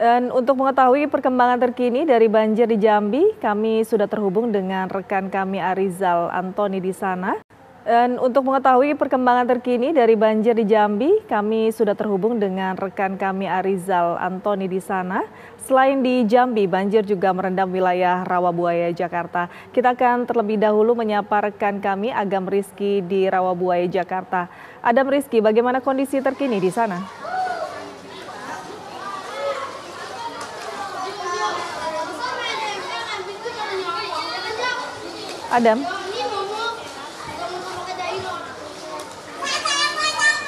Dan untuk mengetahui perkembangan terkini dari banjir di Jambi, kami sudah terhubung dengan rekan kami Arizal Antoni di sana. Dan untuk mengetahui perkembangan terkini dari banjir di Jambi, kami sudah terhubung dengan rekan kami Arizal Antoni di sana. Selain di Jambi, banjir juga merendam wilayah Rawabuaya, Jakarta. Kita akan terlebih dahulu menyapa rekan kami Agam Rizky di Rawabuaya, Jakarta. Adam Rizky, bagaimana kondisi terkini di sana? Adam.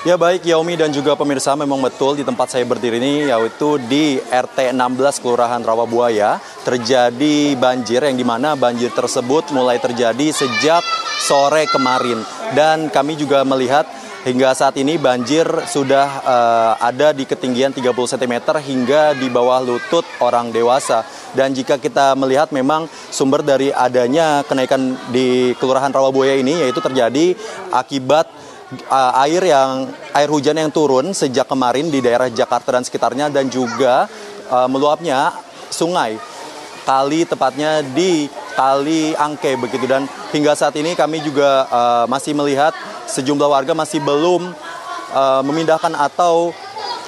Ya baik Yaumi dan juga pemirsa, memang betul di tempat saya berdiri ini yaitu di RT 16 Kelurahan Rawabuaya terjadi banjir yang dimana banjir tersebut mulai terjadi sejak sore kemarin. Dan kami juga melihat hingga saat ini banjir sudah ada di ketinggian 30 cm hingga di bawah lutut orang dewasa. Dan jika kita melihat memang sumber dari adanya kenaikan di Kelurahan Rawabuaya ini yaitu terjadi akibat air hujan yang turun sejak kemarin di daerah Jakarta dan sekitarnya dan juga meluapnya sungai kali tepatnya di Kali Angke begitu. Dan hingga saat ini kami juga masih melihat sejumlah warga masih belum memindahkan atau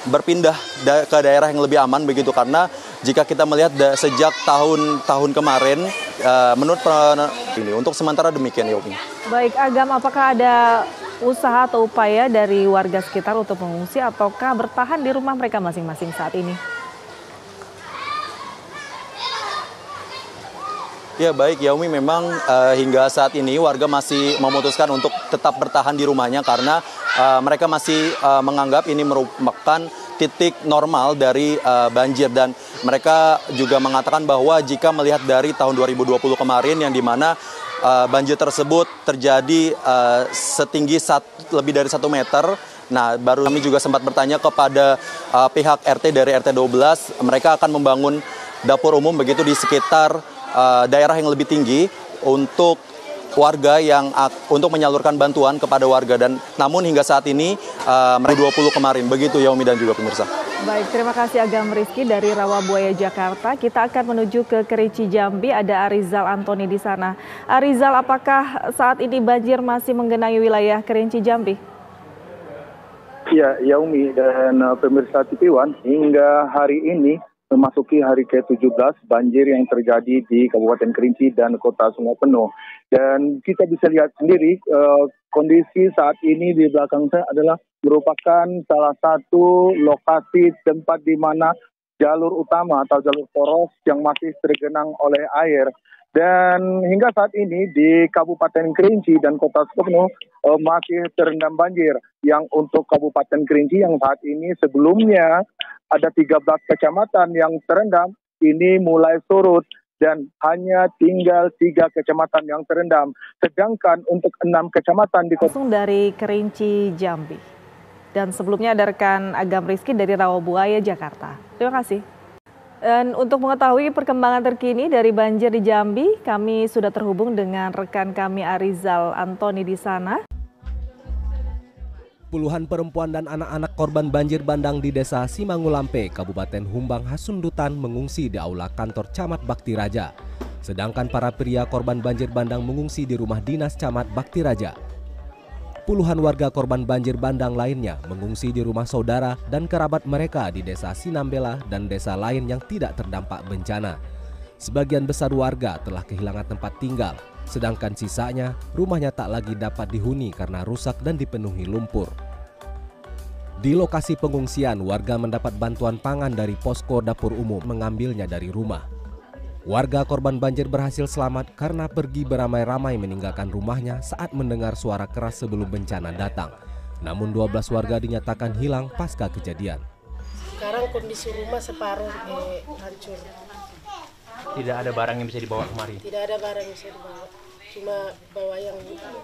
berpindah ke daerah yang lebih aman begitu, karena jika kita melihat sejak tahun kemarin menurut ini untuk sementara demikian Yomi. Baik Agam, apakah ada usaha atau upaya dari warga sekitar untuk mengungsi ataukah bertahan di rumah mereka masing-masing saat ini? Ya baik Yaumi, memang hingga saat ini warga masih memutuskan untuk tetap bertahan di rumahnya karena mereka masih menganggap ini merupakan titik normal dari banjir. Dan mereka juga mengatakan bahwa jika melihat dari tahun 2020 kemarin yang dimana banjir tersebut terjadi setinggi lebih dari 1 meter. Nah, baru kami juga sempat bertanya kepada pihak RT dari RT 12, mereka akan membangun dapur umum begitu di sekitar daerah yang lebih tinggi untuk warga untuk menyalurkan bantuan kepada warga. Dan namun hingga saat ini 2020 kemarin begitu Yaumi dan juga pemirsa. Baik, terima kasih Agam Rizky dari Rawabuaya, Jakarta. Kita akan menuju ke Kerinci, Jambi. Ada Arizal Antoni di sana. Arizal, apakah saat ini banjir masih menggenangi wilayah Kerinci, Jambi? Ya, Yaumi dan pemirsa TV One, hingga hari ini memasuki hari ke-17 banjir yang terjadi di Kabupaten Kerinci dan Kota Sungai Penuh. Dan kita bisa lihat sendiri kondisi saat ini di belakang saya adalah merupakan salah satu lokasi tempat di mana jalur utama atau jalur poros yang masih tergenang oleh air. Dan hingga saat ini di Kabupaten Kerinci dan Kota Sungai Penuh masih terendam banjir. Yang untuk Kabupaten Kerinci yang saat ini sebelumnya ada 13 kecamatan yang terendam, ini mulai surut dan hanya tinggal 3 kecamatan yang terendam. Sedangkan untuk 6 kecamatan di langsung dari Kerinci, Jambi. Dan sebelumnya ada rekan Agam Rizky dari Rawabuaya, Jakarta. Terima kasih. Dan untuk mengetahui perkembangan terkini dari banjir di Jambi, kami sudah terhubung dengan rekan kami Arizal Antoni di sana. Puluhan perempuan dan anak-anak korban banjir bandang di Desa Simangulampe, Kabupaten Humbang Hasundutan mengungsi di aula kantor Camat Bakti Raja. Sedangkan para pria korban banjir bandang mengungsi di rumah dinas Camat Bakti Raja. Puluhan warga korban banjir bandang lainnya mengungsi di rumah saudara dan kerabat mereka di Desa Sinambela dan desa lain yang tidak terdampak bencana. Sebagian besar warga telah kehilangan tempat tinggal, sedangkan sisanya rumahnya tak lagi dapat dihuni karena rusak dan dipenuhi lumpur. Di lokasi pengungsian, warga mendapat bantuan pangan dari posko dapur umum mengambilnya dari rumah. Warga korban banjir berhasil selamat karena pergi beramai-ramai meninggalkan rumahnya saat mendengar suara keras sebelum bencana datang. Namun 12 warga dinyatakan hilang pasca kejadian. Sekarang kondisi rumah separuh hancur. Tidak ada barang yang bisa dibawa kemari? Tidak ada barang yang bisa dibawa. Cuma bawa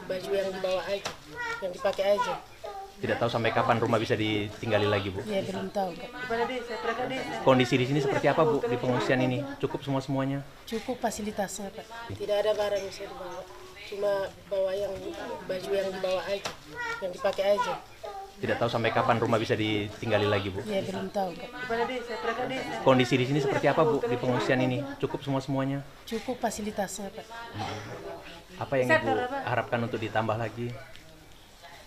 baju yang dibawa aja, yang dipakai aja. Tidak tahu sampai kapan rumah bisa ditinggali lagi, Bu? Ya, belum tahu, Pak. Kondisi di sini seperti apa, Bu, di pengungsian ini? Cukup semuanya? Cukup fasilitasnya, Pak. Tidak ada barang yang bisa dibawa. Cuma bawa baju yang dibawa aja, yang dipakai aja. Tidak tahu sampai kapan rumah bisa ditinggali lagi, Bu. Ya belum tahu, Pak. Kondisi di sini seperti apa, Bu, di pengungsian ini? Cukup semuanya? Cukup fasilitasnya, Pak. Apa yang Ibu harapkan untuk ditambah lagi?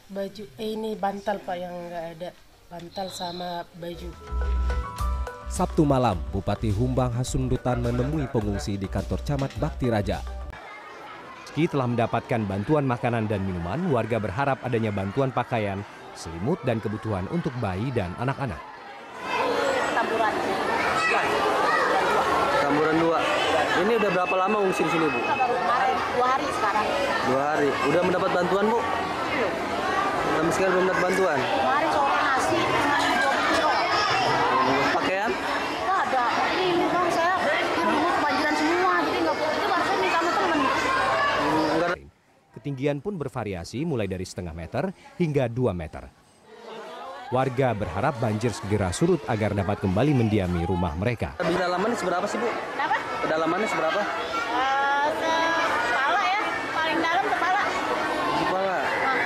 Baju ini bantal, Pak, yang nggak ada. Bantal sama baju. Sabtu malam, Bupati Humbang Hasundutan menemui pengungsi di kantor Camat Bakti Raja. Meski telah mendapatkan bantuan makanan dan minuman, warga berharap adanya bantuan pakaian, selimut, dan kebutuhan untuk bayi dan anak-anak. Tamburan 2. Ini udah berapa lama ngungsi di sini, Bu? Kemarin 2 hari sekarang. 2 hari. Udah mendapat bantuan, Bu? Sampai sekarang belum mendapat bantuan. Kemarin soal nasi cuma 20 kilo. Pakaian? Nggak ada. Ini memang saya di rumah kebanjiran semua, jadi nggak boleh. Itu baru saya minta sama temen. Ketinggian pun bervariasi mulai dari setengah meter hingga 2 meter. Warga berharap banjir segera surut agar dapat kembali mendiami rumah mereka. Kedalamannya seberapa sih, Bu? Kenapa? Kedalamannya seberapa? Kepala ya, paling dalam kepala. Kepala. Nah,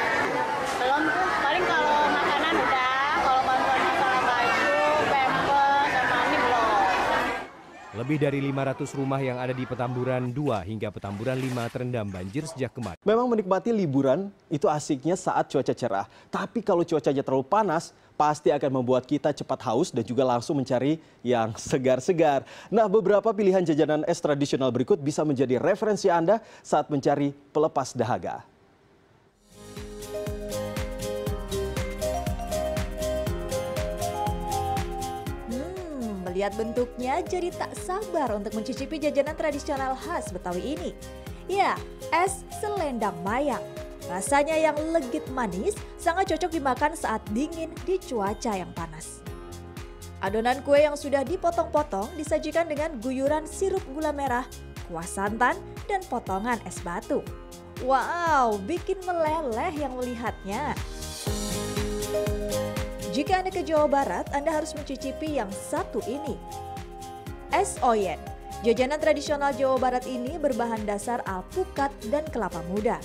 belum tuh, paling kalau makanan udah, kalau bantuan masalah baju, pempes, sama ini belum. Lebih dari 500 rumah yang ada di Petamburan 2 hingga Petamburan 5 terendam banjir sejak kemarin. Memang menikmati liburan itu asiknya saat cuaca cerah. Tapi kalau cuacanya terlalu panas, pasti akan membuat kita cepat haus dan juga langsung mencari yang segar-segar. Nah, beberapa pilihan jajanan es tradisional berikut bisa menjadi referensi Anda saat mencari pelepas dahaga. Melihat bentuknya jadi tak sabar untuk mencicipi jajanan tradisional khas Betawi ini. Ya, es selendang mayang. Rasanya yang legit manis, sangat cocok dimakan saat dingin di cuaca yang panas. Adonan kue yang sudah dipotong-potong disajikan dengan guyuran sirup gula merah, kuah santan, dan potongan es batu. Wow, bikin meleleh yang melihatnya. Jika Anda ke Jawa Barat, Anda harus mencicipi yang satu ini. Es oyen. Jajanan tradisional Jawa Barat ini berbahan dasar alpukat dan kelapa muda.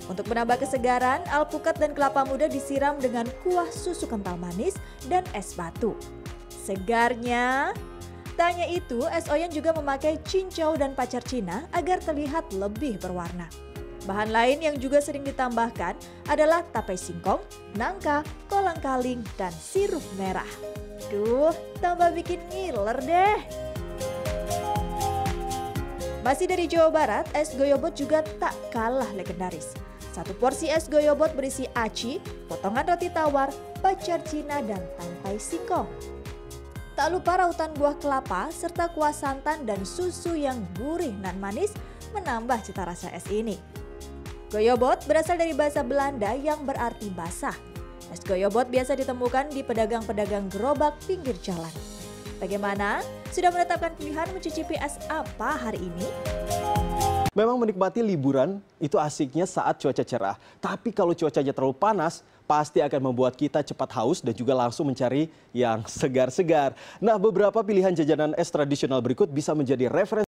Untuk menambah kesegaran, alpukat dan kelapa muda disiram dengan kuah susu kental manis dan es batu. Segarnya, tak hanya itu, es oyen juga memakai cincau dan pacar Cina agar terlihat lebih berwarna. Bahan lain yang juga sering ditambahkan adalah tape singkong, nangka, kolang-kaling, dan sirup merah. Duh, tambah bikin ngiler deh. Masih dari Jawa Barat, es goyobot juga tak kalah legendaris. Satu porsi es goyobot berisi aci, potongan roti tawar, pacar Cina, dan tapai singkong. Tak lupa rautan buah kelapa serta kuah santan dan susu yang gurih dan manis menambah cita rasa es ini. Goyobot berasal dari bahasa Belanda yang berarti basah. Es goyobot biasa ditemukan di pedagang-pedagang gerobak pinggir jalan. Bagaimana? Sudah menetapkan pilihan mencicipi es apa hari ini? Memang menikmati liburan itu asiknya saat cuaca cerah. Tapi kalau cuacanya terlalu panas, pasti akan membuat kita cepat haus dan juga langsung mencari yang segar-segar. Nah, beberapa pilihan jajanan es tradisional berikut bisa menjadi referensi